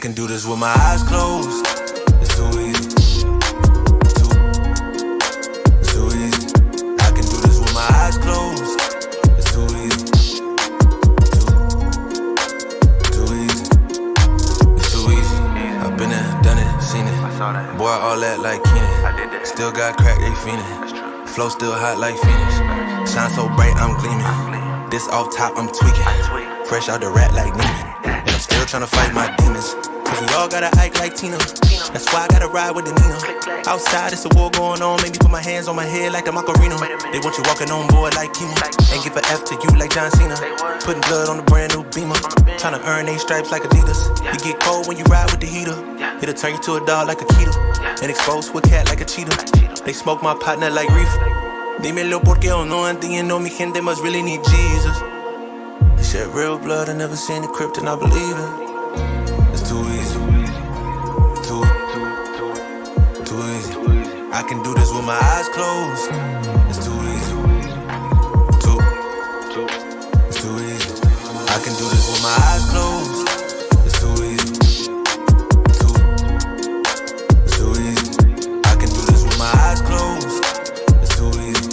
can do this with my eyes closed. It's too easy. It's too easy. I can do this with my eyes closed. It's too easy. Too easy. It's too easy. I've been there, done it, seen it. Boy, all that like Keenan. Still got crack, they fiendin'. Flow still hot like Phoenix. Shine so bright, I'm gleaming. This off top, I'm tweaking. Fresh out the rat like Neiman. And I'm still tryna fight my demons. Cause we all gotta act like Tina. That's why I gotta ride with the Nina. Outside, it's a war going on. Maybe put my hands on my head like the Macarena. They want you walking on board like Kima. And give a F to you like John Cena. Putting blood on the brand new Beamer. Tryna earn they stripes like Adidas. You get cold when you ride with the heater. It'll turn you to a dog like a Keto. And expose to a cat like a cheetah. They smoke my partner like reefer. Dímelo porque o no entiendo, mi gente must really need Jesus. They shed real blood, I never seen the crypt and I believe it. It's too easy. Too easy. I can do this with my eyes closed. It's too easy. It's too easy. I can do this with my eyes closed. It's too easy. It's too easy. I can do this with my eyes closed. It's too easy.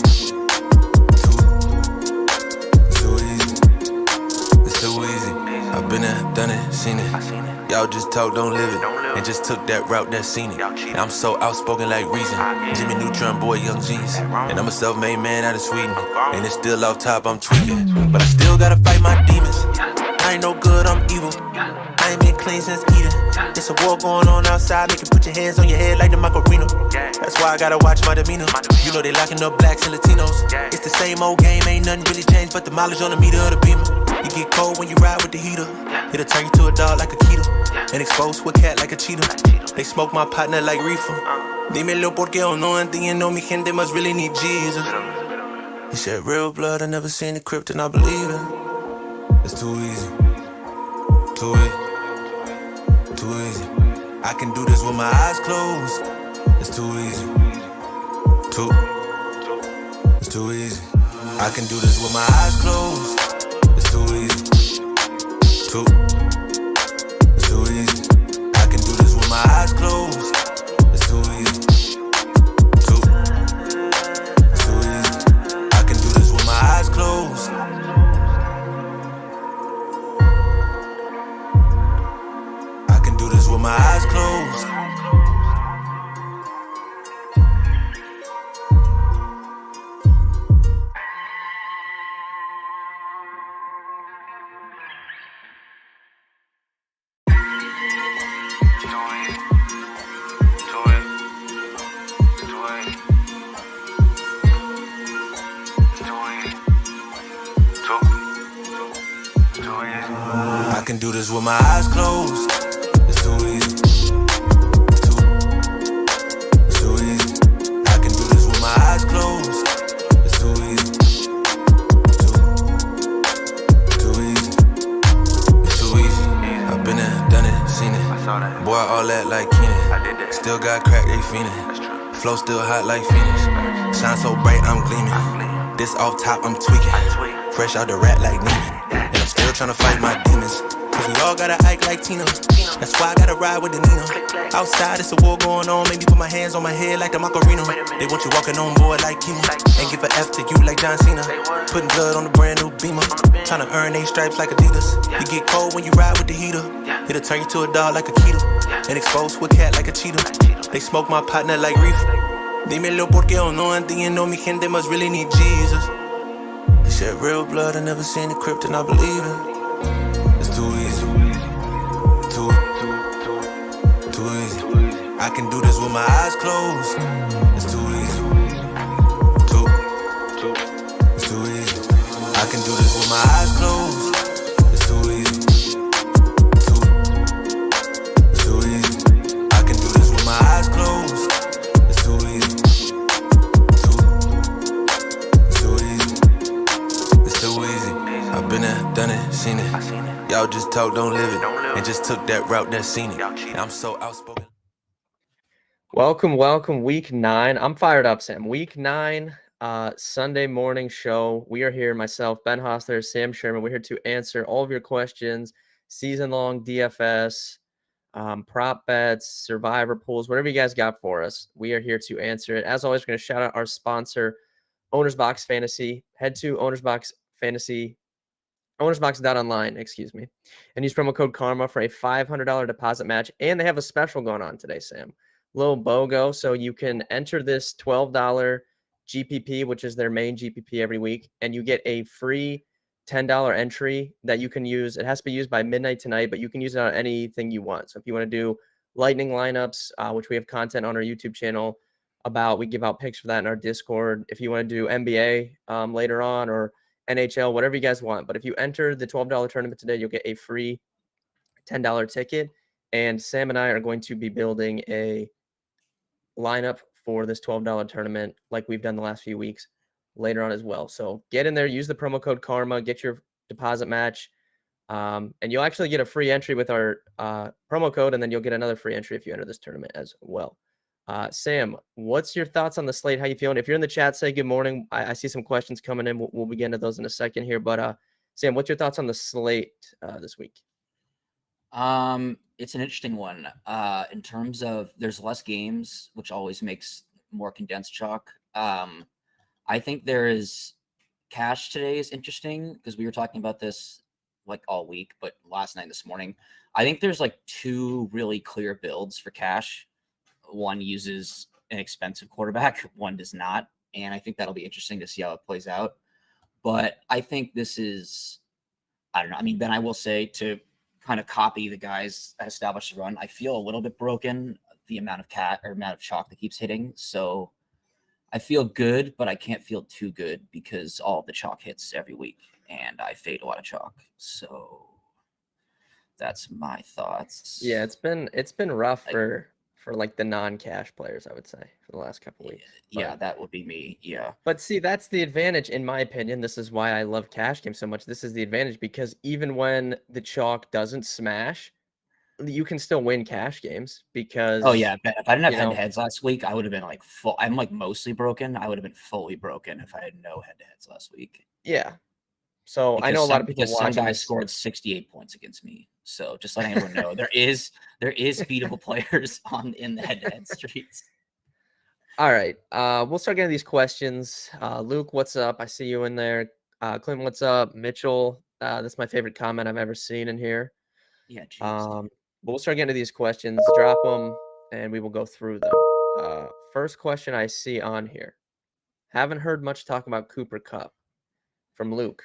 Too easy. I've been there, done it, seen it. Y'all just talk, don't live it. And just took that route that's seen it. And I'm so outspoken like Reason. Jimmy Neutron, boy, young jeans. And I'm a self-made man out of Sweden. And it's still off top, I'm tweaking. But I still gotta fight my demons. I ain't no good, I'm evil. I ain't been clean since Eden. It's a war going on outside, make you put your hands on your head like the Macarena. That's why I gotta watch my demeanor. You know they locking up blacks and Latinos. It's the same old game, ain't nothing really changed but the mileage on the meter of the Beamer. You get cold when you ride with the heater. It'll turn you to a dog like a Keto. And expose to a cat like a cheetah. They smoke my partner like reefer. Dímelo porque o no entiendo, mi gente must really need Jesus. He shed real blood, I never seen the crypt and I believe it. It's too easy. Too easy. I can do this with my eyes closed. It's too easy. It's too easy. I can do this with my eyes closed. It's too easy. It's too easy. I can do this with my eyes closed. It's too easy. It's too easy. I can do this with my eyes closed. I can do this with my eyes closed. I can do this with my eyes closed. It's too easy. It's too easy. I can do this with my eyes closed. It's too easy. Too easy. It's too easy. I've been there, done it, seen it. Boy, all that like Keenan. Still got crack, they fiendin'. Flow still hot like Phoenix. Shine so bright, I'm gleaming. This off top, I'm tweaking. Fresh out the rat like Neiman. And I'm still tryna fight my demons. Cause we all gotta act like Tina. That's why I gotta ride with the Nina. Outside, it's a war going on. Maybe put my hands on my head like the Macarena. They want you walking on board like Kima. And give a F to you like John Cena. Putting blood on the brand new Beamer. Tryna earn they stripes like Adidas. You get cold when you ride with the heater. It'll turn you to a dog like a Keto. And expose to a cat like a cheetah. They smoke my partner like reefer. Dímelo porque o no entiendo, mi gente must really need Jesus. They shed real blood, I never seen the crypt and I believe it. It's too easy. Too easy. I can do this with my eyes closed. It's too easy. It's too easy. I can do this with my eyes closed. It's too easy. It's too easy. I can do this with my eyes closed. It's too easy. It's too easy. It's too easy. I've been there, done it, seen it. Y'all just talk, don't live it. And just took that route that's seen it. And I'm so outspoken. Welcome, week 9. I'm fired up, Sam. Week 9, Sunday morning show. We are here, myself, Ben Hostler, Sam Sherman. We're here to answer all of your questions, season-long DFS, prop bets, survivor pools, whatever you guys got for us. We are here to answer it. As always, we're going to shout out our sponsor, Owner's Box Fantasy. Head to ownersbox.online, and use promo code KARMA for a $500 deposit match. And they have a special going on today, Sam. Little BOGO, so you can enter this $12 GPP, which is their main GPP every week, and you get a free $10 entry that you can use. It has to be used by midnight tonight, but you can use it on anything you want. So if you want to do lightning lineups, which we have content on our YouTube channel about, we give out picks for that in our Discord. If you want to do NBA later on, or NHL, whatever you guys want. But if you enter the $12 tournament today, you'll get a free $10 ticket. And Sam and I are going to be building a lineup for this $12 tournament like we've done the last few weeks later on as well. So get in there, use the promo code KARMA, get your deposit match, and you'll actually get a free entry with our promo code, and then you'll get another free entry if you enter this tournament as well. Sam, what's your thoughts on the slate? How you feeling? If you're in the chat, say good morning. I see some questions coming in. We'll begin to those in a second here. But Sam, what's your thoughts on the slate this week? It's an interesting one. In terms of there's less games, which always makes more condensed chalk. I think there is cash today is interesting because we were talking about this like all week, but last night, this morning, I think there's like two really clear builds for cash. One uses an expensive quarterback, one does not. And I think that'll be interesting to see how it plays out. But I think this is, I don't know. I mean, Ben, I will say, to kind of copy the guys that established the run, I feel a little bit broken, the amount of chalk that keeps hitting. So I feel good, but I can't feel too good because all of the chalk hits every week and I fade a lot of chalk. So that's my thoughts. Yeah, it's been rough for like the non-cash players, I would say, for the last couple weeks. Yeah, that would be me. Yeah. But see, that's the advantage, in my opinion. This is why I love cash games so much. This is the advantage because even when the chalk doesn't smash, you can still win cash games because. Oh yeah, if I didn't have head-to-heads last week, I would have been like full. I'm like mostly broken. I would have been fully broken if I had no head-to-heads last week. Yeah. So because I know a lot of people watching. Some guy scored 68 points against me. So just letting everyone know, there is beatable players in the head-to-head streets. All right. We'll start getting these questions. Luke, what's up? I see you in there. Clint, what's up? Mitchell, that's my favorite comment I've ever seen in here. Yeah. Geez, we'll start getting to these questions. Drop them, and we will go through them. First question I see on here. Haven't heard much talk about Cooper Kupp from Luke.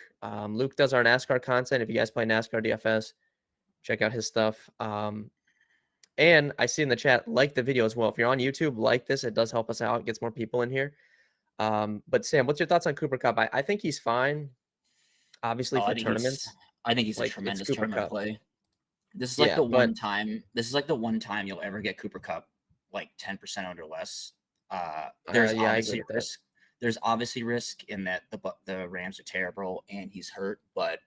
Luke does our NASCAR content. If you guys play NASCAR DFS, check out his stuff. And I see in the chat, like the video as well. If you're on YouTube, like this. It does help us out. It gets more people in here. But Sam, what's your thoughts on Cooper Kupp? I think he's fine. Obviously, for tournaments. I think he's a tremendous tournament play. This is like the one time. This is like the one time you'll ever get Cooper Kupp like 10% owned or less. There's obviously risk. There's obviously risk in that the Rams are terrible and he's hurt. But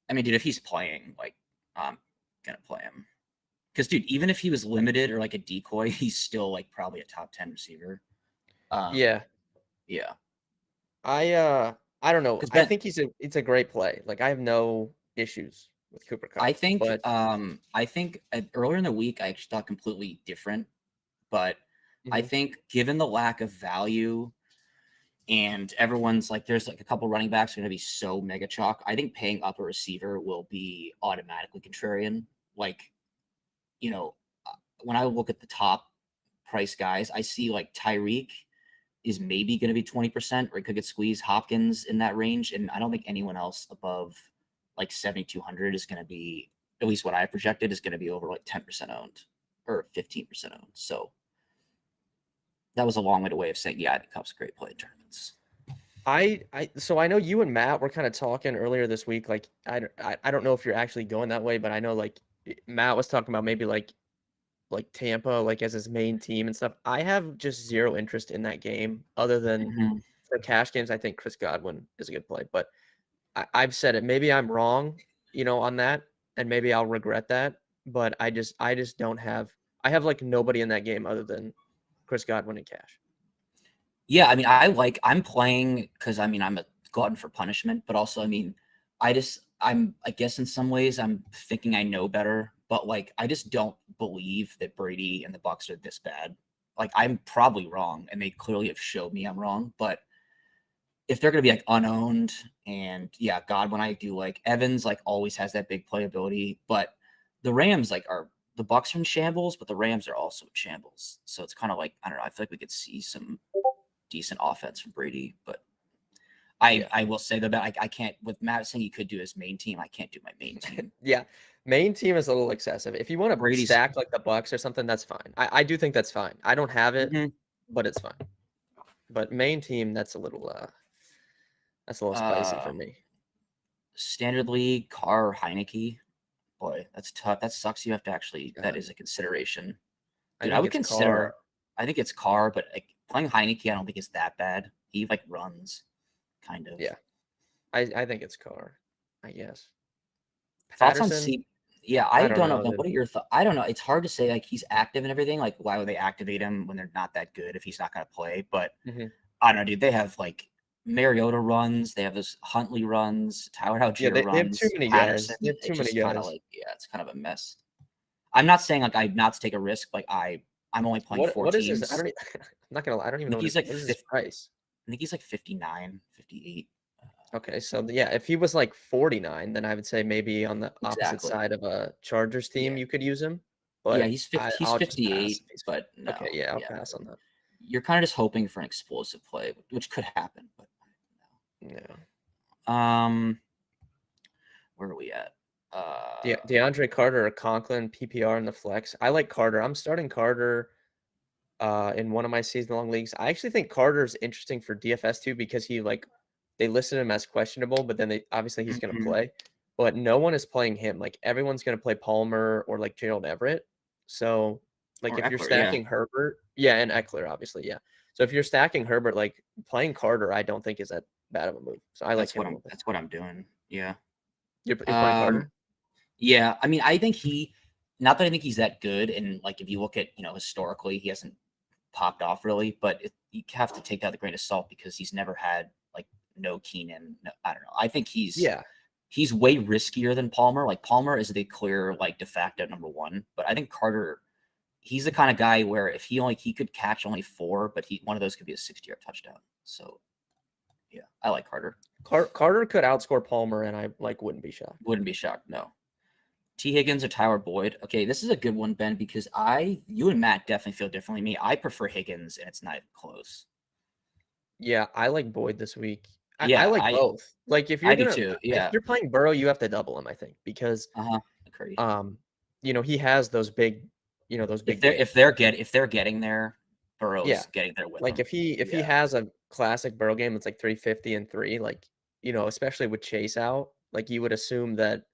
I mean, dude, if he's playing, like, I'm gonna play him. Because, dude, even if he was limited or like a decoy, he's still like probably a top 10 receiver. Yeah. I don't know. I think it's a great play. Like, I have no issues with Cooper Kupp. I think earlier in the week I actually thought completely different, but I think given the lack of value and everyone's like, there's like a couple running backs are going to be so mega chalk. I think paying up a receiver will be automatically contrarian. Like, you know, when I look at the top price guys, I see like Tyreek is maybe going to be 20%, or he could get squeezed. Hopkins in that range, and I don't think anyone else above like 7,200 is going to be, at least what I projected, is going to be over like 10% owned or 15% owned. So that was a long-winded way of saying, yeah, I think Kupp's a great play in tournaments. So I know you and Matt were kind of talking earlier this week. Like, I don't know if you're actually going that way, but I know like Matt was talking about maybe like Tampa, like as his main team and stuff. I have just zero interest in that game other than for cash games. I think Chris Godwin is a good play, but I've said it. Maybe I'm wrong, on that, and maybe I'll regret that. But I just don't have. I have like nobody in that game other than Chris Godwin and cash. Yeah, I mean, I'm playing because I mean I'm a glutton for punishment, but also I mean, I guess in some ways I'm thinking I know better but like I just don't believe that Brady and the Bucs are this bad. Like I'm probably wrong, and they clearly have showed me I'm wrong. But if they're gonna be like unowned, and yeah, Godwin, I do like Evans. Like always has that big playability, but the Rams like are the Bucs are in shambles, but the Rams are also in shambles. So it's kind of like I don't know. I feel like we could see some decent offense from Brady, but I will say that I can't with Matt saying he could do his main team. I can't do my main team. Yeah, main team is a little excessive. If you want to Brady's stack like the Bucks or something, that's fine. I do think that's fine. I don't have it, Mhm. but it's fine. But main team, that's a little spicy for me. Standard league, Carr, Heineke. Boy, that's tough. That sucks. You have to actually. That God. is a consideration. I Dude, think I would it's consider. Carr. I think it's Carr, but like playing Heineke, I don't think it's that bad. He like runs, kind of. Yeah, I think it's Carr. I guess. Thoughts on Patterson? C? Yeah, I don't know. dude. What are your thoughts? I don't know. It's hard to say. Like he's active and everything. Like why would they activate him when they're not that good if he's not going to play? But Mhm. I don't know, dude. They have like Mariota runs. They have this Huntley runs. Tyler Algier Yeah, they have runs. too many Patterson. guys. They have too It's many just kind of guys. like it's kind of a mess. I'm not saying like I'm not to take a risk. Like I'm only playing four What is teams. his? I don't. I'm not gonna lie. I don't even know I think what is his price. I think he's like 59, 58. Okay, so yeah, if he was like 49, then I would say maybe on the opposite Exactly. side of a Chargers team Yeah. you could use him. Yeah, But he's I'll just pass. 58, but no. Okay, yeah, I'll Yeah. pass on that. You're kind of just hoping for an explosive play, which could happen, but Yeah. no. Where are we at? DeAndre Carter or Conklin PPR in the flex. I like Carter. I'm starting Carter in one of my season long leagues. I actually think Carter's interesting for DFS too because they listed him as questionable, but then they obviously he's going to Mhm. play. But no one is playing him. Like everyone's going to play Palmer or like Gerald Everett. So like Or if you're Eckler, yeah. stacking Herbert, yeah, and Eckler obviously, yeah. So if you're stacking Herbert, like playing Carter, I don't think is that bad of a move. So I like him. That's what I'm doing. Yeah. You're playing Carter. Yeah. I mean, I think not that I think he's that good, and like if you look at historically, he hasn't popped off really, but you have to take that with a grain of salt because he's never had like no Keenan. No, I don't know. I think he's way riskier than Palmer. Like Palmer is the clear like de facto number one, but I think Carter, he's the kind of guy where if he could catch only 4, but one of those could be a 60-yard touchdown. So yeah, I like Carter. Carter could outscore Palmer, and I wouldn't be shocked. Wouldn't be shocked. No. T. Higgins or Tyler Boyd. Okay, this is a good one, Ben, because you and Matt definitely feel differently than me. I prefer Higgins, and it's not even close. Yeah, I like Boyd this week. Yeah, I like both. Like if I you're do too. Yeah. if you're playing Burrow, you have to double him, I think, because Agreed. he has those big, those big. If they're getting there, Burrow's getting there with like them. if he has a classic Burrow game that's like 350 and 3, like especially with Chase out, like you would assume that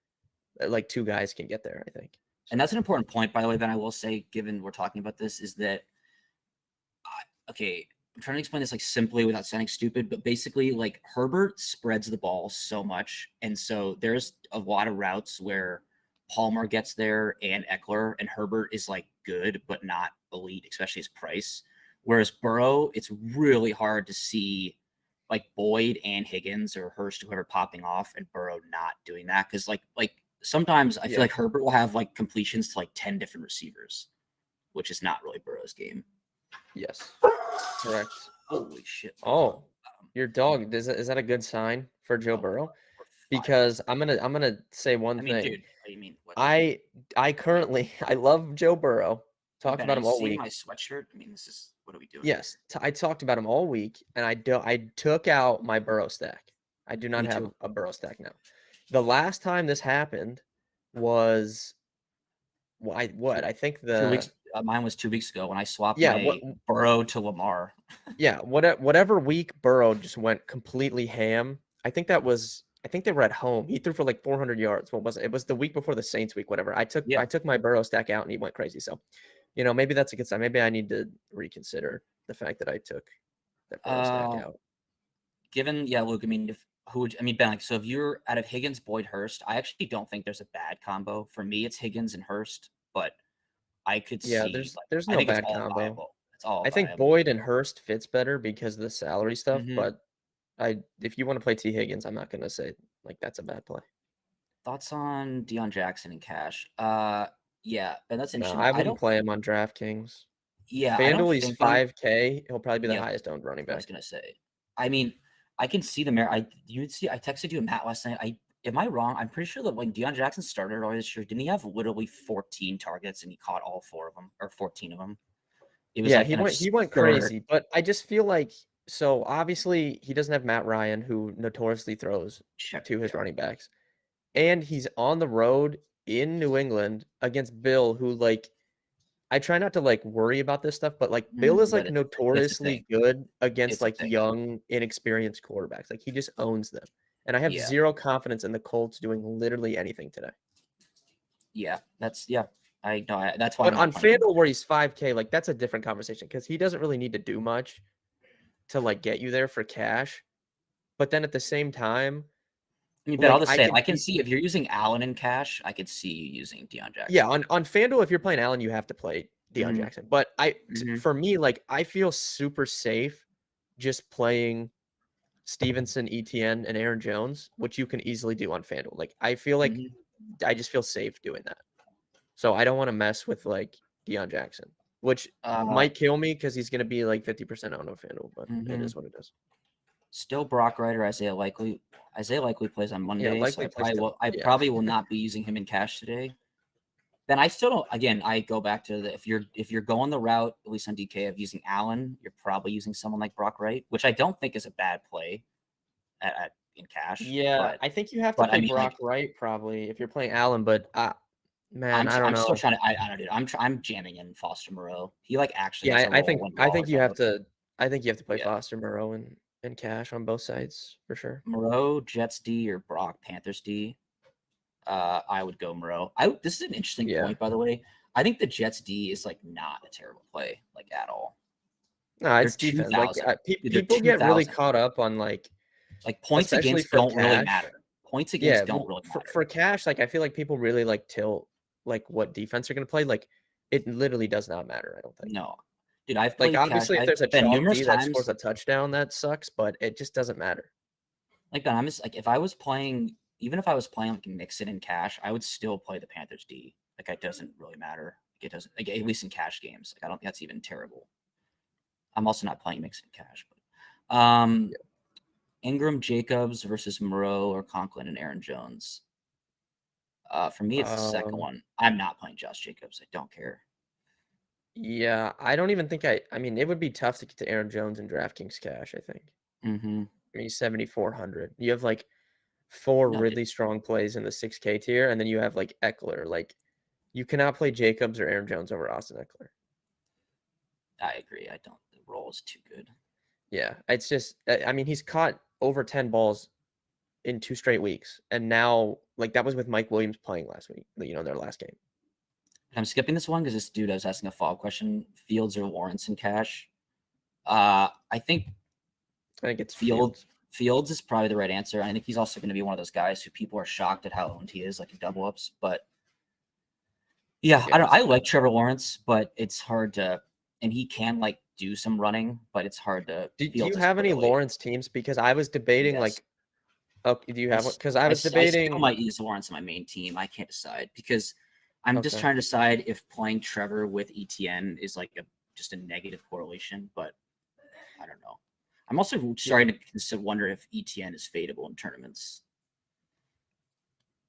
like 2 guys can get there, I think. And that's an important point, by the way, Ben. I will say, given we're talking about this, is that okay, I'm trying to explain this like simply without sounding stupid, but basically like Herbert spreads the ball so much. And so there's a lot of routes where Palmer gets there and Eckler, and Herbert is like good, but not elite, especially his price. Whereas Burrow, it's really hard to see like Boyd and Higgins or Hurst, whoever popping off, and Burrow not doing that. Cause like sometimes I feel like Herbert will have like completions to like 10 different receivers, which is not really Burrow's game. Yes. Correct. Holy shit. Oh, your dog. Is that a good sign for Joe Burrow? Because I'm gonna say one thing. Dude, what do you mean? I currently I love Joe Burrow. Talked about him all week. My sweatshirt. I mean, this is what are we doing? Yes, I talked about him all week, and I took out my Burrow stack. I do not have a Burrow stack now. The last time this happened was I think 2 weeks. Mine was 2 weeks ago when I swapped my Burrow to Lamar. Yeah, whatever week Burrow just went completely ham. I think they were at home. He threw for like 400 yards. What was it? It was the week before the Saints week, whatever. I took my Burrow stack out and he went crazy. So, maybe that's a good sign. Maybe I need to reconsider the fact that I took that Burrow stack out. Luke, I mean, Ben, like, so if you're out of Higgins, Boyd, Hurst, I actually don't think there's a bad combo. For me, it's Higgins and Hurst, but I could see. There's no bad combo. I think Boyd and Hurst fits better because of the salary stuff, but if you want to play T. Higgins, I'm not going to say like that's a bad play. Thoughts on Deion Jackson and Cash? Yeah, and that's No, interesting. I I wouldn't don't. play him on DraftKings. Yeah, I don't FanDuel, he's think though. 5K. He'll probably be the Yep, highest owned running what I was back. gonna say. I mean, I can see the merit. You see, I texted you and Matt last night. Am I wrong? I'm pretty sure that when Deion Jackson started earlier this year, didn't he have literally 14 targets and he caught all 4 of them or 14 of them? It was Yeah, like he an went absurd. crazy, but I just feel like so obviously he doesn't have Matt Ryan, who notoriously throws Check. to his Yeah. running backs. And he's on the road in New England against Bill, who like I try not to like worry about this stuff, but like Bill is But like it's a thing. notoriously good against It's a like thing. young, inexperienced quarterbacks. Like he just owns them. And I have Yeah. zero confidence in the Colts doing literally anything today. Yeah. Yeah. I know. That's why But I'm not on playing him. FanDuel where he's 5K, like that's a different conversation because he doesn't really need to do much to like get you there for cash. But then at the same time, I mean, but I'll like just I say, can I can see if you're using Allen in cash, I could see you using Deion yeah, Jackson. on FanDuel, if you're playing Allen, you have to play Deion Mhm, Jackson. But mhm, for me, like I feel super safe just playing Stevenson, ETN, and Aaron Jones, which you can easily do on FanDuel. Like I feel like mhm. I just feel safe doing that. So I don't want to mess with like Deion Jackson, which Uh, might kill me because he's gonna be like 50% on FanDuel, but it mhm. is what it is. Still Brock Wright or Isaiah Likely. Isaiah Likely plays on Yeah, Monday, so likely play still. I Yeah. probably will not be using him in cash today. Then I still don't. Again, I go back to if you're going the route, at least on DK, of using Allen, you're probably using someone like Brock Wright, which I don't think is a bad play in cash. Yeah, I think you have to I play mean, like, Brock Wright probably if you're playing Allen, but man, I don't I'm still know. trying to. I don't know, dude. I'm jamming in Foster Moreau. He like actually has Yeah, a role when I Waller's think you have out. to play Yeah, Foster Moreau and Cash on both sides for sure. Moreau Jets D or Brock Panthers D. I would go Moreau. This is an interesting Yeah. point, by the way. I think the Jets D is like not a terrible play, like at all. No, They're it's defense. Like 2,000. Dude, they're people get really 2,000. caught up on like, Like points especially against for don't really Cash. matter. Points Yeah, against don't really matter. for Cash, like I feel like people really like tilt like what defense are gonna play. Like it literally does not matter. I don't think. No, dude, I've Like played cash. obviously, if I've there's a been chalk numerous D that scores times. a touchdown, that sucks. But it just doesn't matter. Like Ben, I'm just like if I was playing, even if I was playing like Mixon in cash, I would still play the Panthers D. Like it doesn't really matter. Like it doesn't. Like at least in cash games. Like I don't think that's even terrible. I'm also not playing Mixon in cash, but Ingram Jacobs versus Moreau or Conklin and Aaron Jones. For me, it's the second Um, one. I'm not playing Josh Jacobs. I don't care. yeah, I don't even think I mean, it would be tough to get to Aaron Jones in DraftKings Cash. I think. Mm-hmm. I mean, 7,400. You have like four No, dude, really strong plays in the 6K tier, and then you have like Eckler. Like you cannot play Jacobs or Aaron Jones over Austin Eckler. I agree. I don't. The role is too good. Yeah, it's just I mean he's caught over 10 balls in 2 straight weeks, and now like that was with Mike Williams playing last week. You know, their last game. I'm skipping this one because this dude I was asking a follow-up question: Fields or Lawrence in cash? I think I think it's Field Fields. Fields is probably the right answer. I think he's also going to be one of those guys who people are shocked at how owned he is, like in double ups. But yeah, Yeah, I like Trevor Lawrence, but it's hard to, and he can like do some running, but it's hard to. do you Fields is have any clearly Lawrence teams? Because I was debating yes. like, oh, do you have one? Because I was I still debating. might use Lawrence on my main team. I can't decide because I'm just Okay. trying to decide if playing Trevor with ETN is like just a negative correlation, but I don't know. I'm also starting to wonder if ETN is fadeable in tournaments.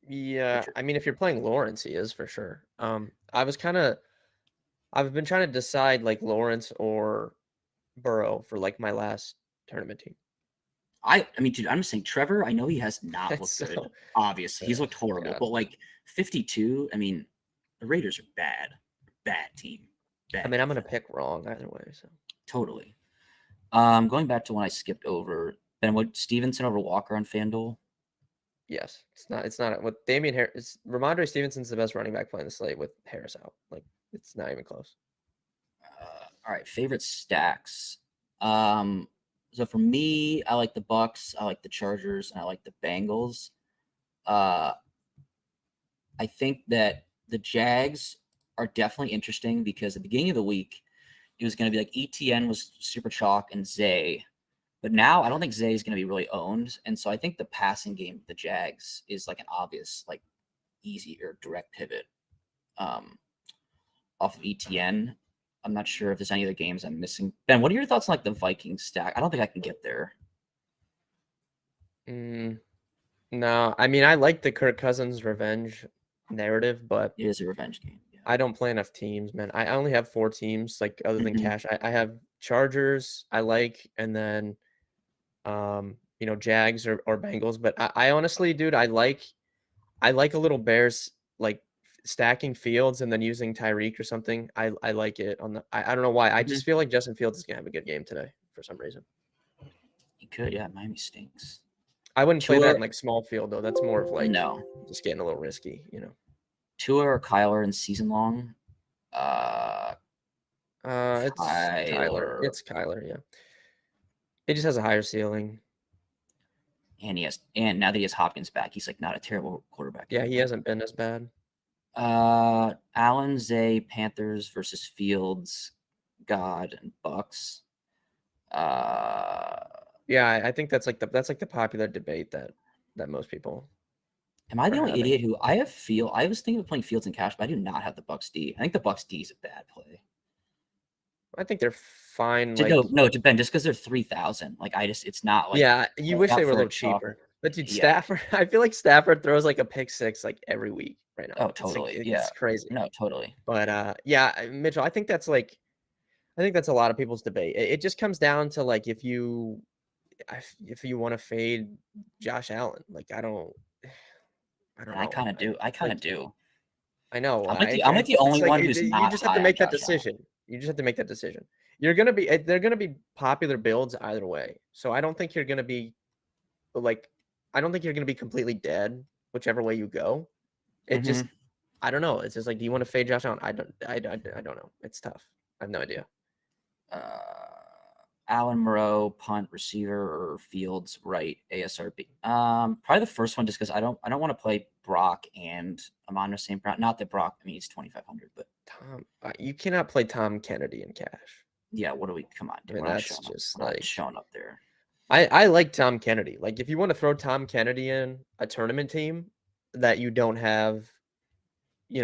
Yeah, Which I mean, if you're playing Lawrence, he is for sure. I've been trying to decide like Lawrence or Burrow for like my last tournament team. I mean, dude, I'm just saying Trevor. I know he has not It's looked good. so Obviously, he's looked horrible. God. But like 52, I mean, the Raiders are bad team. I Bad mean, I'm gonna defense. pick wrong either way. So Totally. Going back to when I skipped over Ben, what Stevenson over Walker on FanDuel? yes, it's not with Damian Harris. Ramondre Stevenson's the best running back playing the slate with Harris out. Like it's not even close. All right, favorite stacks. So for me, I like the Bucks, I like the Chargers, and I like the Bengals. Uh, I think that the Jags are definitely interesting because at the beginning of the week, it was going to be like ETN was super chalk and Zay, but now I don't think Zay is going to be really owned, and so I think the passing game of the Jags is like an obvious, like easy or direct pivot. off of ETN. I'm not sure if there's any other games I'm missing. Ben, what are your thoughts on like the Vikings stack? I don't think I can get there. No, I mean I like the Kirk Cousins revenge narrative, but It is a revenge game. Yeah. I don't play enough teams, man. I only have 4 teams, like other than Mhm. cash. I have Chargers, I like, and then Jags or Bengals. But I honestly, dude, I like a little Bears like stacking Fields and then using Tyreek or something. I like it on the. I don't know why. I just feel like Justin Fields is gonna have a good game today for some reason. He could, yeah. Miami stinks. I wouldn't play that Tua- in like small field though. That's more of like No. just getting a little risky, Tua or Kyler in season long. It's Kyler. It's Kyler, yeah. He just has a higher ceiling. And now that he has Hopkins back, he's like not a terrible quarterback. Yeah, he hasn't been as bad. Allen, Zay, Panthers versus Fields, God, and Bucks. Yeah, I think that's like the popular debate that most people. Am I the only having. idiot who I was thinking of playing Fields and cash, but I do not have the Bucks D. I think the Bucks D is a bad play. I think they're fine. No, Ben, just because they're 3,000. Like it's not like. Yeah, you wish they were a little cheaper. But dude, Stafford, I feel like Stafford throws like a pick six like every week right now. Oh, totally. It's crazy. No, totally. But yeah, Mitchell, I think that's a lot of people's debate. It just comes down to like if you want to fade Josh Allen, like I don't know. I kind of do. I know. I'm like the only one who's not. You just have to make that decision. You just have to make that decision. They're gonna be popular builds either way. So I don't think you're gonna be completely dead whichever way you go. It just I don't know. It's just like, do you want to fade Josh Allen? I don't know. It's tough. I have no idea. Allen, Moreau, punt, receiver, or Fields, right, ASRB. Probably the first one, just because I don't want to play Brock and Amon St. Brown. Not that Brock, I mean, he's 2,500, but Tom, you cannot play Tom Kennedy in cash. Yeah, what do we? Come on, dude. I mean, that's just like showing up there. I like Tom Kennedy. Like, if you want to throw Tom Kennedy in a tournament team that you don't have,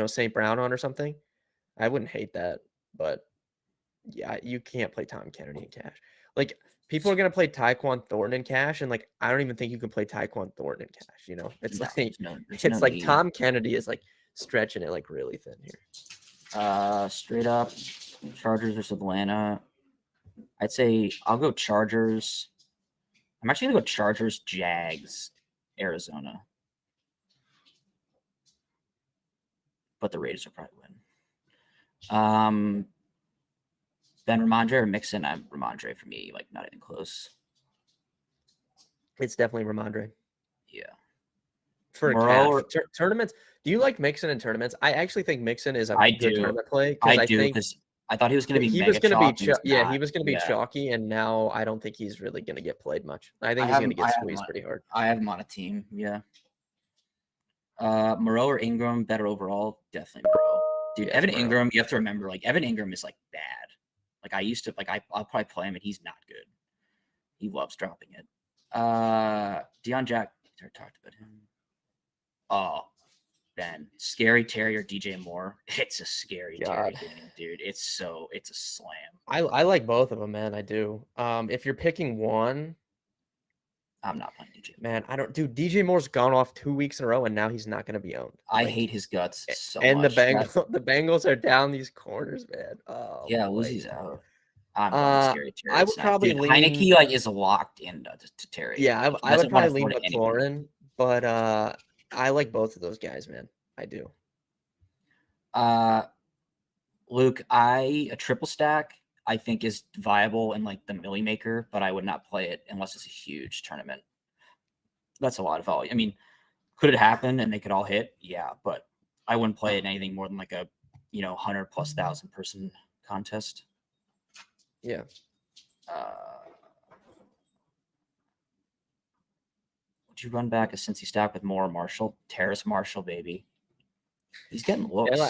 St. Brown on or something, I wouldn't hate that. But yeah, you can't play Tom Kennedy in cash. Like, people are gonna play Tyquan Thornton in cash, and like I don't even think you can play Tyquan Thornton in cash. It's like Tom Kennedy is like stretching it like really thin here. Straight up, Chargers versus Atlanta. I'd say I'll go Chargers. I'm actually gonna go Chargers, Jags, Arizona. But the Raiders will probably win. Ben Ramondre or Mixon? I'm Ramondre for me, like not even close. It's definitely Ramondre. Yeah. For tournaments, do you like Mixon in tournaments? I actually think Mixon is a good tournament play. I do, because I thought he was going to be. He was going to be. He was going to be chalky, and now I don't think he's really going to get played much. I think he's going to get squeezed pretty hard. I have him on a team. Yeah. Moreau or Ingram, better overall? Definitely Moreau. Dude, Evan Ingram, you have to remember, like, Evan Ingram is, like, bad. Like, I used to, like, I'll probably play him, and he's not good. He loves dropping it. Deion Jack, I talked about him. Oh, Ben. Scary Terry or DJ Moore. It's a scary Terry game, dude. It's a slam. I like both of them, man. I do. If you're picking one, I'm not playing DJ Moore. Man, DJ Moore's gone off 2 weeks in a row, and now he's not going to be owned. I hate his guts so much. And the Bengals are down these corners, man. Oh, yeah, Uzi's out. I'm scary Terry. I would probably lean Heineke, like, is locked in to Terry. Yeah, I would probably lean McLaurin, but I like both of those guys, man. I do. Luke, a triple stack I think is viable in like the Millie Maker, but I would not play it unless it's a huge tournament. That's a lot of volume. I mean, could it happen and they could all hit? Yeah, but I wouldn't play it in anything more than like a 100,000+ person contest. Yeah. Would you run back a Cincy stack with Moore Marshall? Terrace Marshall, baby. He's getting looks. Yeah,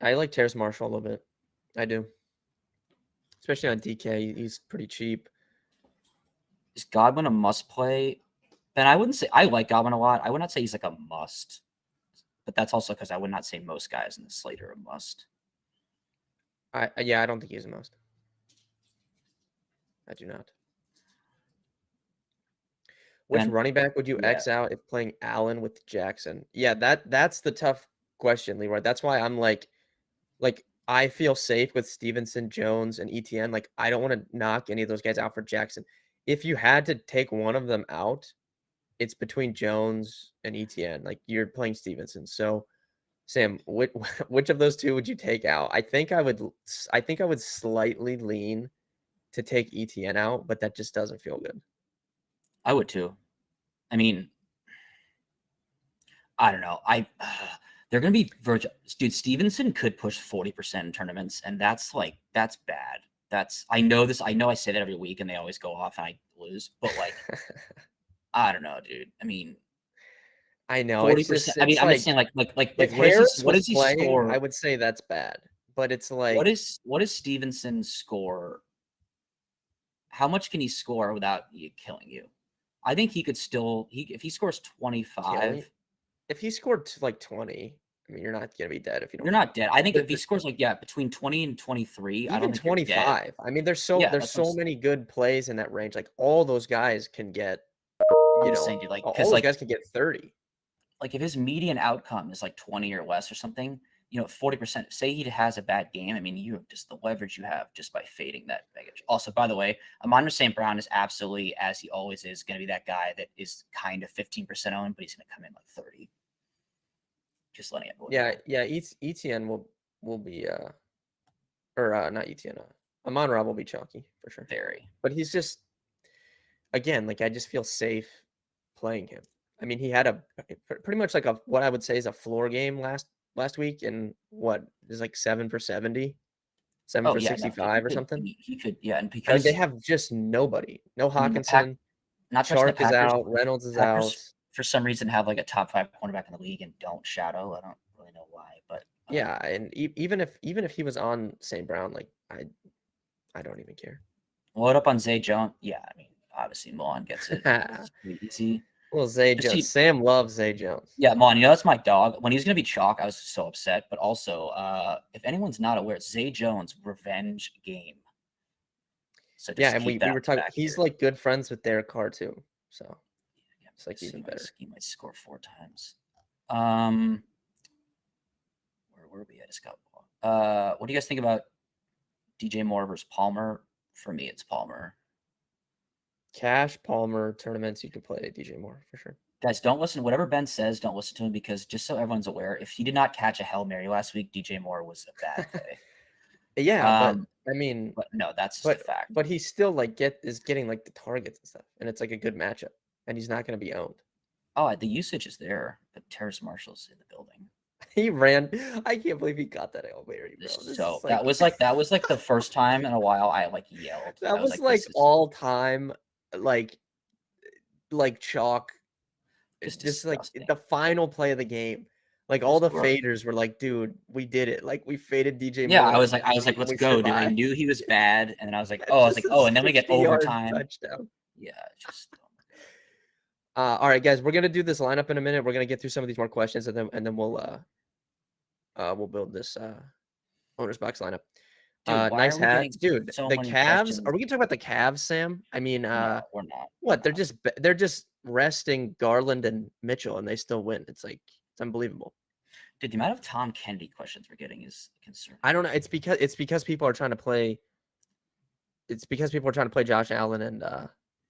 I like Terrace Marshall a little bit. I do. Especially on DK. He's pretty cheap. Is Godwin a must play? Ben, I wouldn't say I like Godwin a lot. I would not say he's like a must. But that's also because I would not say most guys in the slate are a must. Yeah, I don't think he's the most. I do not. Which Ben? running back would you Yeah. X out if playing Allen with Jackson? Yeah, that's the tough question, Leroy. That's why I'm like I feel safe with Stevenson, Jones, and ETN. Like I don't want to knock any of those guys out for Jackson. If you had to take one of them out, it's between Jones and ETN. Like you're playing Stevenson. So Sam, which of those two would you take out? I think I would slightly lean to take ETN out, but that just doesn't feel good. I would too. I mean, I don't know. They're gonna be dude. Stevenson could push 40% in tournaments, and that's bad. I know this. I know I say that every week, and they always go off, and I lose. But like, I don't know, dude. I mean, I know 40%. I mean, I'm just saying, like, if what is Harris he? What was does he playing, score? I would say that's bad. But it's like What is Stevenson's score? How much can he score without you killing you? I think he could still. If he scores 25. If he scored like 20, I mean, you're not gonna be dead if you don't. You're not dead. I think if he scores between 20 and 23, I don't even think you're dead. 25. I mean, there's so many good plays in that range. Like all those guys can get, I'm just saying, dude, like, all because those guys can get 30. Like if his median outcome is like 20 or less or something, 40%. Say he has a bad game. I mean, you have just the leverage you have just by fading that baggage. Also, by the way, Amon St. Brown is absolutely, as he always is, going to be that guy that is kind of 15% owned, but he's going to come in like 30. Just letting everyone know. Yeah. ETN will be not ETN. Amon-Ra will be chalky for sure. Very. But he's just, again, like I just feel safe playing him. I mean, he had pretty much like what I would say is a floor game last week, and what is like 7 for 70, 7 for 65 or something. He could, yeah, and Like because they have just nobody. No Hawkinson. not Shark is out. Reynolds is out. For some reason have like a top 5 cornerback in the league and don't shadow. I don't really know why, but yeah, and even if he was on St. Brown, like I don't even care. Load up on Zay Jones. Yeah, I mean, obviously Milan gets it. It's pretty easy. Well, Zay Jones. Sam loves Zay Jones. Yeah, Milan, that's my dog. When he was gonna be chalk, I was so upset. But also, if anyone's not aware, it's Zay Jones' revenge game. So yeah, and we were talking. He's like good friends with Derek Carr too. So it's like even better. He might score 4 times. Where were we? I just got. What do you guys think about DJ Moore versus Palmer? For me, it's Palmer. Cash Palmer tournaments, you can play DJ Moore for sure. Guys, don't listen. Whatever Ben says, don't listen to him, because just so everyone's aware, if he did not catch a Hail Mary last week, DJ Moore was a bad play. Yeah, but I mean, but no, that's just a fact. But he's still like is getting like the targets and stuff, and it's like a good matchup, and he's not going to be owned. Oh, the usage is there, but Terrace Marshall's in the building. He ran. I can't believe he got that Hail Mary, bro. So that was like the first time in a while I like yelled. That was like all time, like chalk. It's just like the final play of the game. Like all the faders were like, dude, we did it. Like we faded DJ Moore. Yeah, I was like, let's go, dude. I knew he was bad, and then I was like, and then we get overtime. Touchdown. Yeah, just. All right, guys, we're gonna do this lineup in a minute. We're gonna get through some of these more questions, and then we'll build this owner's box lineup. Dude, nice hats, dude. So the Cavs. Are we gonna talk about the Cavs, Sam? I mean, no, we're not. What? They're just resting Garland and Mitchell, and they still win. It's like it's unbelievable. Dude, the amount of Tom Kennedy questions we're getting is concerning. I don't know. It's because people are trying to play. It's because people are trying to play Josh Allen and.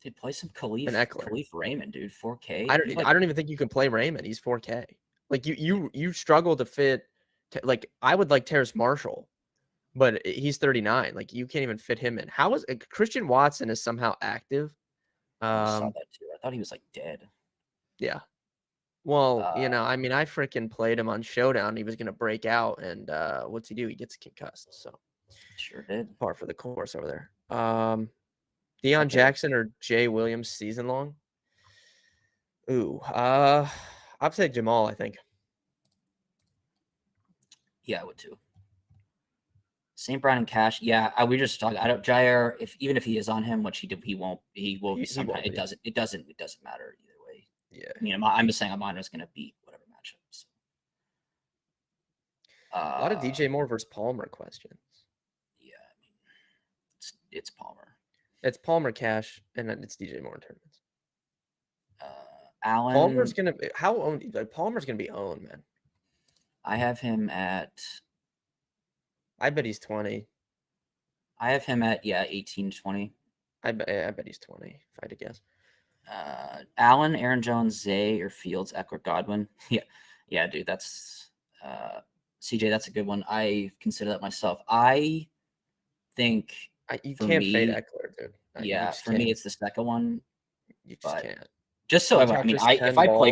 They play some Khalif Raymond, dude. 4K. I don't even think you can play Raymond. He's 4K. Like you struggle to fit. Like I would like Terrace Marshall, but he's 39. Like you can't even fit him in. How is Christian Watson is somehow active? I saw that too. I thought he was like dead. Yeah. Well, I mean, I freaking played him on Showdown. He was gonna break out, and what's he do? He gets concussed. So sure did. Par for the course over there. Deion Jackson or Jay Williams season long? Ooh, I'd say Jamal, I think. Yeah, I would too. St. Brown and Cash. Yeah, we just talked. Jair, even if he is on him, which he won't. He will be somehow. It doesn't matter either way. Yeah. I mean, I'm just saying Amon is going to beat whatever matchups. A lot of DJ Moore versus Palmer questions. it's Palmer. It's Palmer cash, and then it's DJ Moore in tournaments. Allen. Palmer's gonna be Palmer's gonna be owned, man. I have him at. I bet he's 20. I have him at 18 to 20. I bet he's 20 if I had to guess. Allen, Aaron Jones, Zay, or Fields, Eckler, Godwin. Yeah, dude, that's CJ. That's a good one. I consider that myself. I think You for can't me, fade Eckler, dude. Yeah, for me, it's the second one. You just but can't. Just so He I mean, touches if 10 I play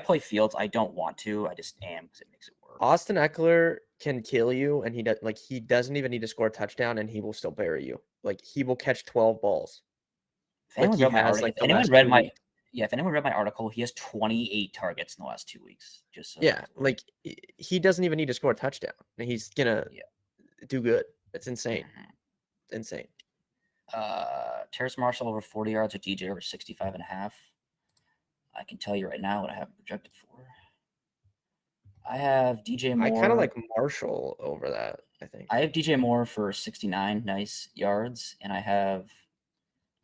balls. Fields, I don't want to. I just am because it makes it work. Austin Eckler can kill you, and he doesn't even need to score a touchdown, and he will still bury you. Like he will catch 12 balls. If anyone read my article, he has 28 targets in the last 2 weeks. Like he doesn't even need to score a touchdown. He's gonna do good. It's insane. Mm-hmm. Insane. Terrace Marshall over 40 yards, or DJ over 65.5. I can tell you right now what I have projected for. I have DJ Moore. I kind of like Marshall over that, I think. I have DJ Moore for 69 nice yards, and I have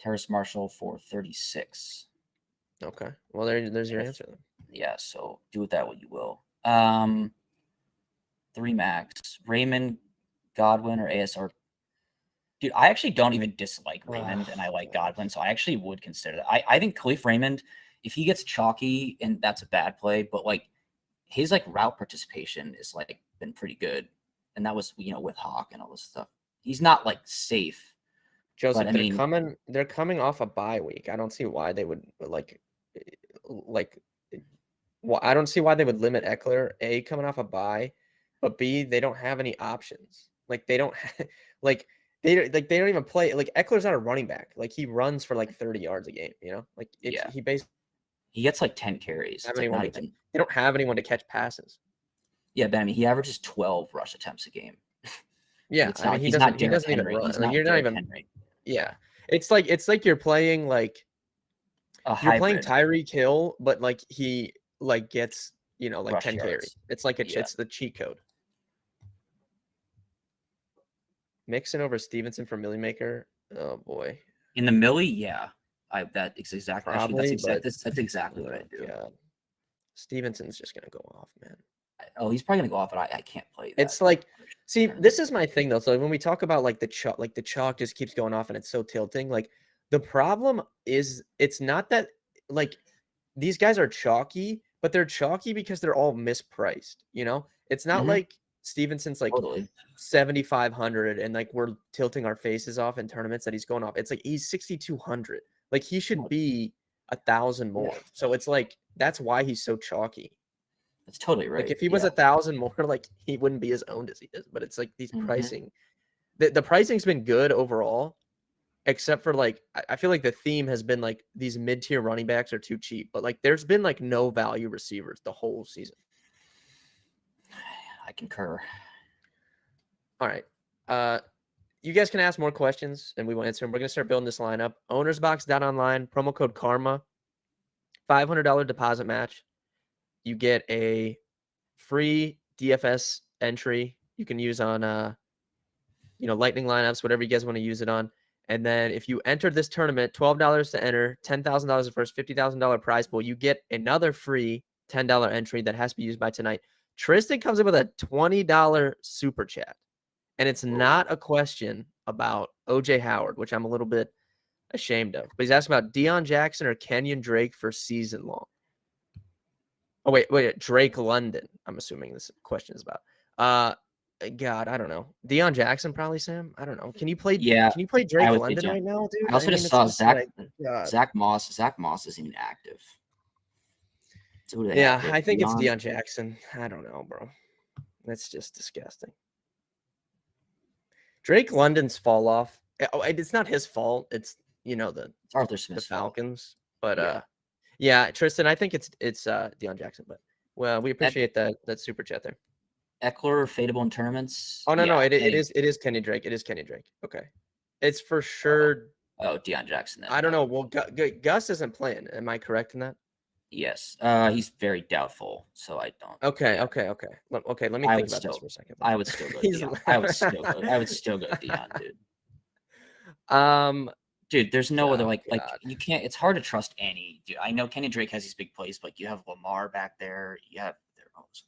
Terrace Marshall for 36. Okay. Well, there's your answer then. Yeah, so do with that what you will. 3 max. Raymond, Godwin, or ASR. Dude, I actually don't even dislike Raymond, and I like Godwin, so I actually would consider that. I think Khalif Raymond, if he gets chalky, and that's a bad play, but like his like route participation is like been pretty good, and that was with Hawk and all this stuff. He's not like safe. Joseph, they're coming off a bye week. I don't see why they would well, I don't see why they would limit Eckler. A, coming off a bye, but B, they don't have any options. Like they don't they don't even play. Like Eckler's not a running back. Like he runs for like 30 yards a game. He gets like 10 carries. They don't have anyone to catch passes. Yeah, but I mean, he averages 12 rush attempts a game. Yeah, he doesn't even run. Like, you're not even. Henry. Yeah, it's like you're playing playing Tyreek Hill, but like he gets like 10 carries. It's like it's the cheat code. Mixon over Stevenson for Millie Maker. Oh boy. In the Millie, yeah. That's exactly what I do. God. Stevenson's just gonna go off, man. Oh, he's probably gonna go off, but I can't play that. It's like, see, this is my thing though. So when we talk about the chalk just keeps going off and it's so tilting. Like the problem is it's not that these guys are chalky, but they're chalky because they're all mispriced. It's not like Stevenson's totally 7,500 and we're tilting our faces off in tournaments that he's going off. It's like he's 6,200. Like he should be 1,000 more. So it's that's why he's so chalky. That's totally right. Like if he was 1,000 more, he wouldn't be as owned as he is. But it's these pricing. The pricing's been good overall, except for I feel like the theme has been these mid-tier running backs are too cheap. But there's been no value receivers the whole season. I concur. All right. You guys can ask more questions and we will answer them. We're going to start building this lineup. Ownersbox.online, promo code KARMA, $500 deposit match. You get a free DFS entry you can use on, lightning lineups, whatever you guys want to use it on. And then if you enter this tournament, $12 to enter, $10,000 the first, $50,000 prize pool, you get another free $10 entry that has to be used by tonight. Tristan comes in with a $20 super chat. And it's not a question about OJ Howard, which I'm a little bit ashamed of. But he's asking about Deion Jackson or Kenyon Drake for season long. Oh, wait, Drake London. I'm assuming this question is about. God, I don't know. Deion Jackson probably, Sam. I don't know. Can you play? Yeah. Can you play Drake London right now, dude? I also just saw Zach Moss. Zach Moss isn't even active. So I think it's Deion Jackson. I don't know, bro. That's just disgusting. Drake London's fall off. It's not his fault. It's it's Arthur Smith's the Falcons. Fault. But yeah, Tristan, I think it's Deion Jackson. But well, we appreciate that super chat there. Eckler fadeable in tournaments. Oh no, it is Kenny Drake. It is Kenny Drake. Okay, it's for sure. Deion Jackson. Then. I don't know. Well, Gus isn't playing. Am I correct in that? Yes. He's very doubtful, so I don't. Okay. Okay. Let me think about this for a second. I would still go Deion. I would still go Deion, dude. Dude, there's no other Oh, like God. you can't. It's hard to trust any. Dude, I know Kenny Drake has these big plays, but you have Lamar back there. You have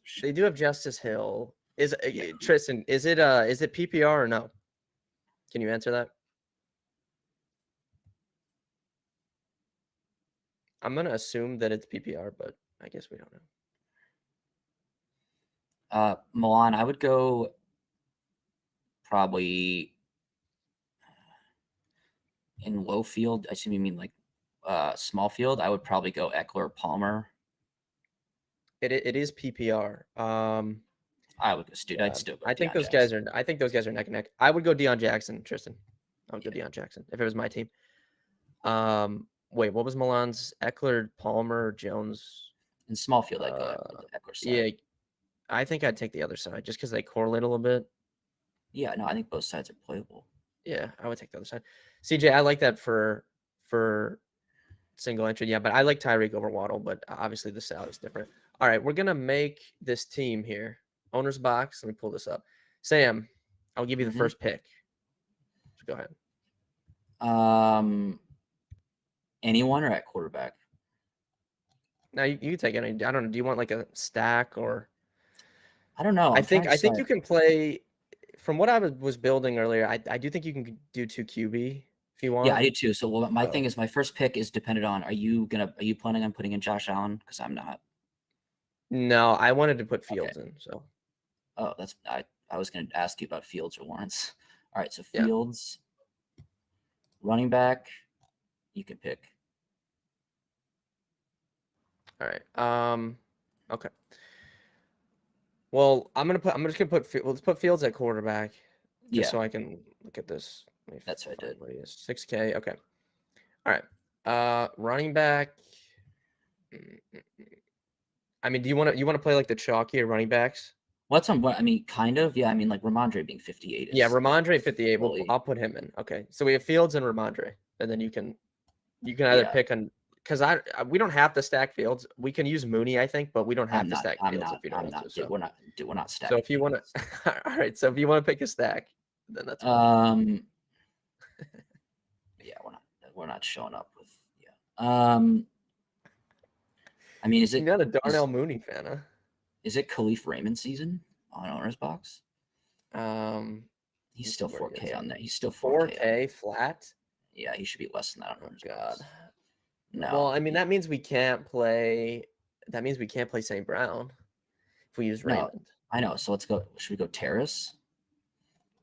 shit. They do have Justice Hill. Is Yeah. Tristan? Is it PPR or no? Can you answer that? I'm gonna assume that it's PPR, but I guess we don't know. Milan, I would go probably in low field. I assume you mean like small field. I would probably go Eckler, Palmer. It is PPR. I would, dude. Yeah, I'd still go. I think Deion those Jackson. guys are. I think those guys are neck and neck. I would go Deion Jackson, Tristan. I would go Yeah. Deion Jackson if it was my team. Wait, what was Milan's? Eckler, Palmer, Jones. In small field, I'd go Eckler side. Yeah, I think I'd take the other side just because they correlate a little bit. Yeah, no, I think both sides are playable. Yeah, I would take the other side. CJ, I like that for single entry. Yeah, but I like Tyreek over Waddle, but obviously the salary is different. All right, we're gonna make this team here. Owner's box. Let me pull this up. Sam, I'll give you the first pick. So go ahead. Anyone or at quarterback? Now you can take any. I don't know. Do you want like a stack or? I don't know. I think you can play. From what I was building earlier, I do think you can do 2 QB if you want. Yeah, I do too. So my thing is, my first pick is dependent on are you planning on putting in Josh Allen? Because I'm not. No, I wanted to put Fields in. So. Oh, I was going to ask you about Fields or Lawrence. All right, so Fields, running back, you can pick. All right. Okay. Well, I'm just gonna put. Let's put Fields at quarterback, just so I can look at this. That's what I did. What he is 6K. Okay. All right. Running back. I mean, do you want to play like the chalkier running backs? What's on what? I mean, kind of. Yeah, I mean, like Ramondre being 58. Yeah, Ramondre 58. Well, really... I'll put him in. Okay, so we have Fields and Ramondre, and then you can either pick on. Because we don't have to stack Fields. We can use Mooney, I think, but we don't have to stack Fields if we don't want to. So. We're not stacking. So if you want to, all right. So if you want to pick a stack, then that's fine. Yeah, we're not showing up with I mean, is it? You're not a Darnell Mooney fan, huh? Is it Khalif Raymond season on Owner's Box? He's still 4K on that. He's still 4K flat. Yeah, he should be less than that on Owner's Box. No. Well, I mean, that means we can't play. That means we can't play St. Brown if we use Raymond. I know. So let's go. Should we go Terrace?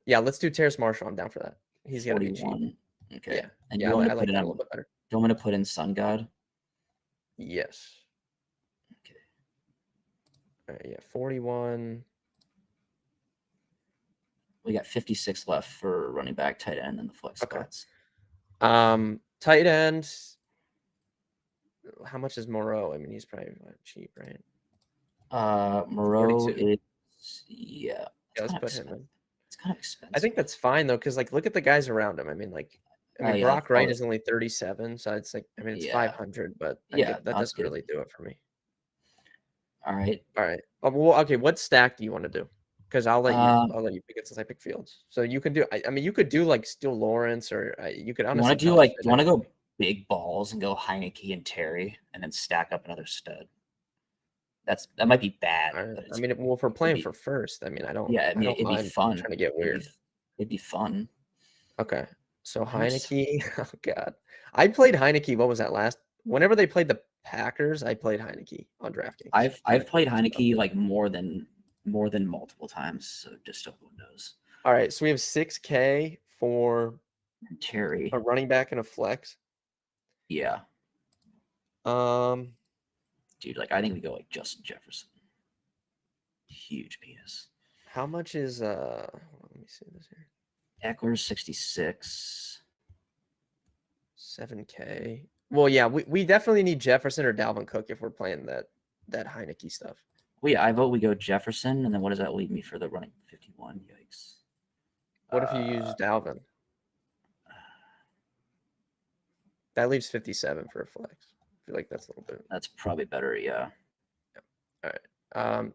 Yeah, let's do Terrace Marshall. I'm down for that. He's got to be cheap. Okay. Yeah. And I like that a little bit better. Do you want me to put in Sun God? Yes. Okay. All right, yeah, 41. We got 56 left for running back, tight end, and the flex spots. Tight end. How much is Moreau? I mean, he's probably cheap, right? Moreau 42. is yeah. Let's put him in. It's kind of expensive. I think that's fine though, because like look at the guys around him. I mean, like Brock Wright is only 37, so it's like it's 500, but that doesn't really do it for me. All right. Well, okay. What stack do you want to do? Because I'll let you pick it since I pick Fields. So you can do. I mean, you could do like still Lawrence, or you could honestly. You want to go big balls and go Heineke and Terry, and then stack up another stud. That might be bad. I mean, well, if we're playing for first, I mean, I don't. Yeah, I mean, it'd be fun. Trying to get weird. It'd be fun. Okay, so Heineke. Oh God, I played Heineke. What was that last? Whenever they played the Packers, I played Heineke on DraftKings. I've played Heineke like more than multiple times. So just so who knows. All right, so we have 6K for Terry, a running back and a flex. Yeah. Dude, like I think we go like Justin Jefferson. Huge penis. How much is let me see this here. Eckler's 66. 7K. Well, yeah, we definitely need Jefferson or Dalvin Cook if we're playing that Heineke stuff. Well, yeah, I vote we go Jefferson, and then what does that leave me for the running 51? Yikes. What if you use Dalvin? That leaves 57 for a flex. I feel like that's a little bit. That's probably better, yeah. All right.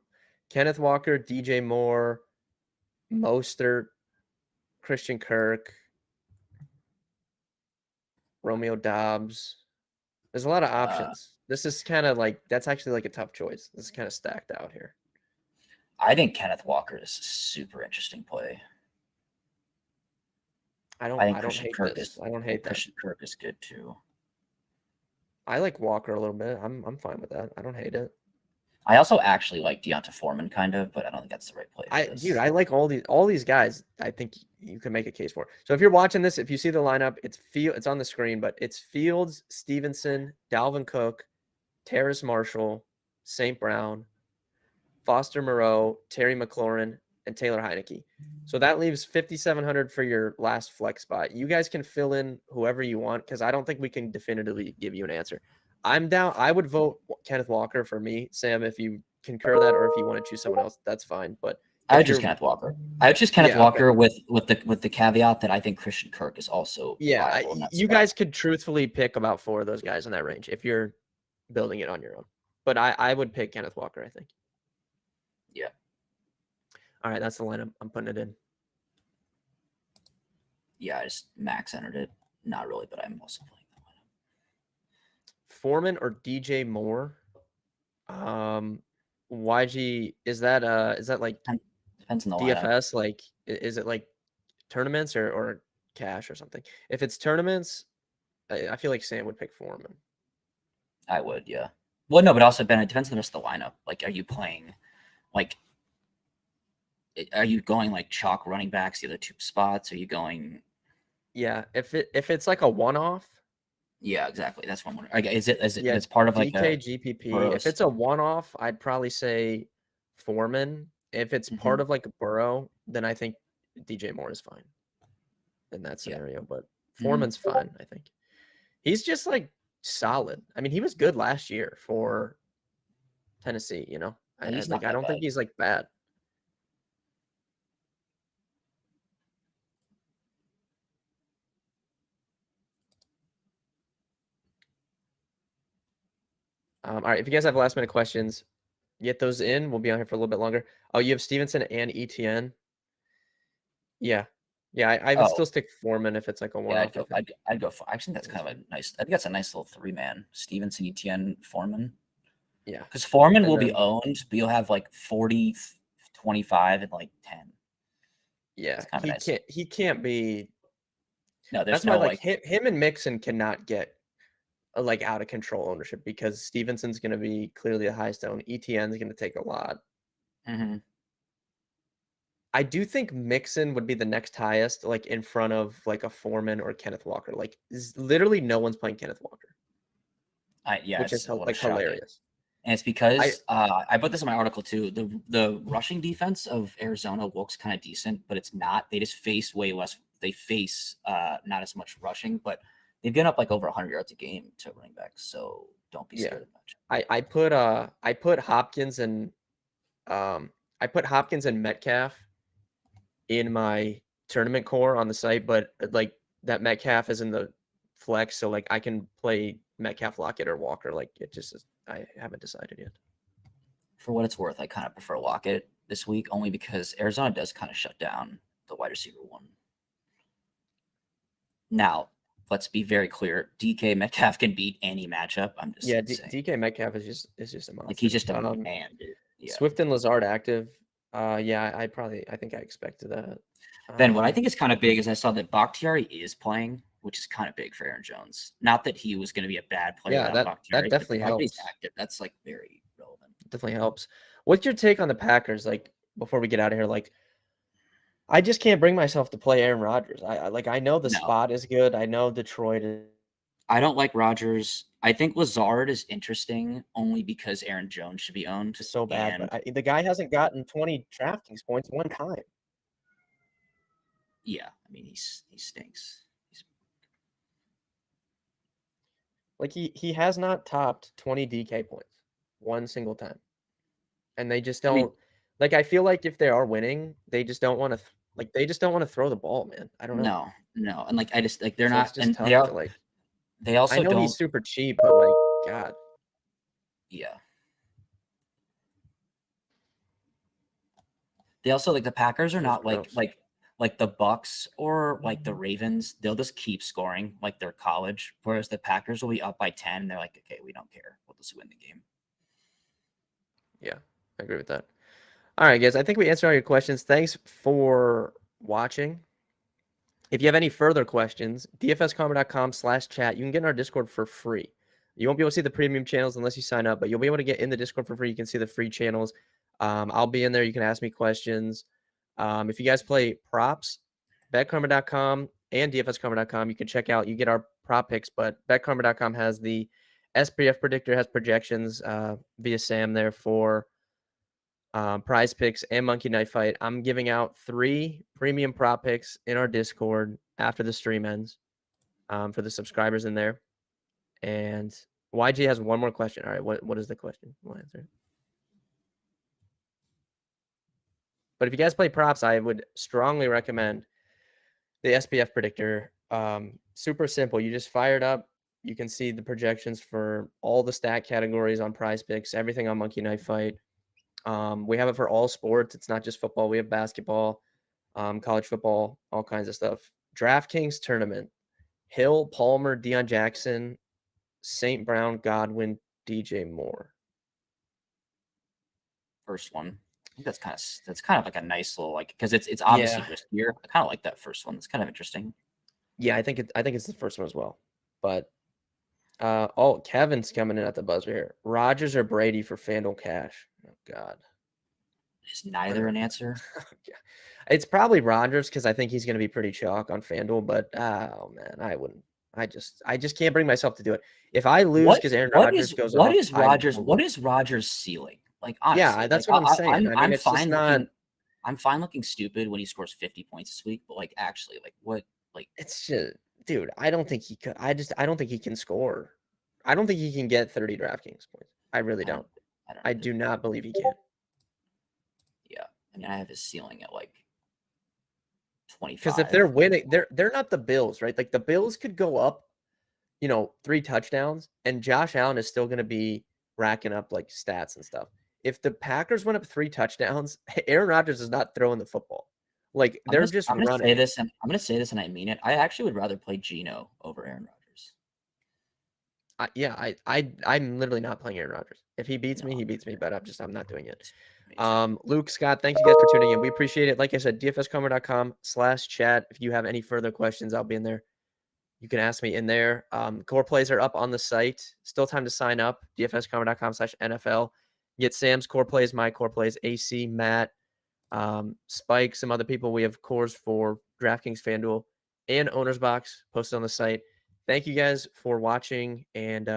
Kenneth Walker, DJ Moore, Mostert, Christian Kirk. Romeo Dobbs. There's a lot of options. This is kind of like that's actually like a tough choice. This is kind of stacked out here. I think Kenneth Walker is a super interesting play. I don't hate this. I don't hate that. Christian Kirk is good too. I like Walker a little bit. I'm fine with that. I don't hate it. I also actually like Deonta Foreman kind of, but I don't think that's the right play for this. Dude, I like all these guys. I think you can make a case for. So if you're watching this, if you see the lineup, it's on the screen, but it's Fields, Stevenson, Dalvin Cook, Terrace Marshall, St. Brown, Foster Moreau, Terry McLaurin, and Taylor Heineke. So that leaves 5,700 for your last flex spot. You guys can fill in whoever you want because I don't think we can definitively give you an answer. I'm down. I would vote Kenneth Walker for me, Sam, if you concur that, or if you want to choose someone else, that's fine. But I would choose Kenneth Walker. I would choose Kenneth Walker with the caveat that I think Christian Kirk is also viable. You guys could truthfully pick about 4 of those guys in that range if you're building it on your own. But I would pick Kenneth Walker, I think. Yeah. All right, that's the lineup. I'm putting it in. Yeah, I just max entered it. Not really, but I'm also playing that lineup. Foreman or DJ Moore? YG, is that like depends on the DFS? lineup. Like, is it like tournaments or cash or something? If it's tournaments, I feel like Sam would pick Foreman. I would, yeah. Well, no, but also Ben, it depends on the rest of the lineup. Like, are you playing like? Are you going like chalk running backs the other 2 spots? Are you going? Yeah, if it's like a one-off. Yeah, exactly. That's one. Is it? Yeah, it's part of like DK GPP. Burrows. If it's a one-off, I'd probably say Foreman. If it's part of like a Burrow, then I think DJ Moore is fine in that scenario. But Foreman's fine, I think. He's just like solid. I mean, he was good last year for Tennessee. You know, I don't think he's like bad. All right, if you guys have last minute questions, get those in. We'll be on here for a little bit longer. Oh, you have Stevenson and ETN. Yeah, I would still stick Foreman if it's like a one-off. Yeah, I'd go for. I think that's kind of a nice. I think that's a nice little 3-man. Stevenson, ETN, Foreman. Yeah, because Foreman will be owned, but you'll have like 40, 25, and like 10. Yeah, he can't be. No, there's that's why like him and Mixon cannot get like out of control ownership because Stevenson's going to be clearly the highest owned. ETN's going to take a lot. Mm-hmm. I do think Mixon would be the next highest, like in front of like a Foreman or Kenneth Walker. Like literally no one's playing Kenneth Walker. Which is like hilarious. And it's because I put this in my article too. The rushing defense of Arizona looks kind of decent, but it's not. They just face way less. They face not as much rushing, but they've given up like over 100 yards a game to running backs. So don't be scared of much. I put Hopkins and Metcalf in my tournament core on the site, but like that Metcalf is in the flex, so like I can play Metcalf, Lockett, or Walker. Like it just is, I haven't decided yet. For what it's worth, I kind of prefer Lockett this week only because Arizona does kind of shut down the wide receiver one. Now, let's be very clear. DK Metcalf can beat any matchup. I'm just saying. DK Metcalf is just a monster. Like he's just a man, dude. Yeah. Swift and Lazard active. I think I expected that. Then what I think is kind of big is I saw that Bakhtiari is playing, which is kind of big for Aaron Jones. Not that he was going to be a bad player. Yeah, that definitely helps. He's active. That's like very relevant. Definitely helps. What's your take on the Packers? Like before we get out of here, like I just can't bring myself to play Aaron Rodgers. I know the spot is good. I know Detroit is. I don't like Rodgers. I think Lazard is interesting only because Aaron Jones should be owned. It's so bad, but the guy hasn't gotten 20 DraftKings points one time. Yeah, I mean he stinks. Like he has not topped 20 DK points one single time, and they just don't. I feel like if they are winning, they just don't want to throw the ball, man. I don't know. No, and I just they're not. It's just tough to, they also I know don't. He's super cheap, but God. Yeah. They also the Packers are not like like the Bucks or like the Ravens, they'll just keep scoring like they're college, whereas the Packers will be up by 10 and they're like, okay, we don't care, we'll just win the game. Yeah, I agree with that. All right, guys, I think we answered all your questions. Thanks for watching. If you have any further questions, dfskarma.com/chat. You can get in our Discord for free. You won't be able to see the premium channels unless you sign up, but you'll be able to get in the Discord for free. You can see the free channels. I'll be in there. You can ask me questions. If you guys play props, betkarma.com and dfskarma.com, you can check out. You get our prop picks, but betkarma.com has the SPF predictor, has projections via Sam there for Prize Picks and Monkey Knife Fight. I'm giving out 3 premium prop picks in our Discord after the stream ends for the subscribers in there. And YG has one more question. All right, what is the question? We'll answer it. But if you guys play props, I would strongly recommend the SPF predictor. Super simple. You just fire it up. You can see the projections for all the stat categories on Prize Picks, everything on Monkey Knife Fight. We have it for all sports. It's not just football. We have basketball, college football, all kinds of stuff. DraftKings tournament. Hill, Palmer, Deion Jackson, St. Brown, Godwin, DJ Moore. First one. I think that's kind of like a nice little, like, because it's obviously riskier. I kind of like that first one. It's kind of interesting. Yeah, I think it's the first one as well. But Kevin's coming in at the buzzer here. Rodgers or Brady for FanDuel cash? Oh God. Is neither an answer? Yeah. It's probably Rodgers because I think he's going to be pretty chalk on FanDuel. But oh man, I wouldn't. I just can't bring myself to do it. If I lose because Aaron Rodgers goes off, what is Rodgers' ceiling? Like, honestly, yeah, that's like, what I'm saying. I mean, it's fine just not. I'm fine looking stupid when he scores 50 points this week, but like actually, like what, like It's just, dude. I don't think he could. I don't think he can score. I don't think he can get 30 DraftKings points. I really don't. I do not believe he can. Yeah, I mean, I have his ceiling at like 25. Because if they're winning, they're not the Bills, right? Like the Bills could go up, 3 touchdowns, and Josh Allen is still going to be racking up like stats and stuff. If the Packers went up 3 touchdowns, Aaron Rodgers is not throwing the football. Like they're just running. I'm gonna say this, and I mean it. I actually would rather play Geno over Aaron Rodgers. I'm literally not playing Aaron Rodgers. If he beats me, he beats me. But I'm not doing it. Luke, Scott, thank you guys for tuning in. We appreciate it. Like I said, dfskarma.com/chat. If you have any further questions, I'll be in there. You can ask me in there. Core plays are up on the site. Still time to sign up. dfskarma.com/NFL. Get Sam's core plays, my core plays, AC, Matt, Spike, some other people. We have cores for DraftKings, FanDuel, and Owner's Box posted on the site. Thank you guys for watching, and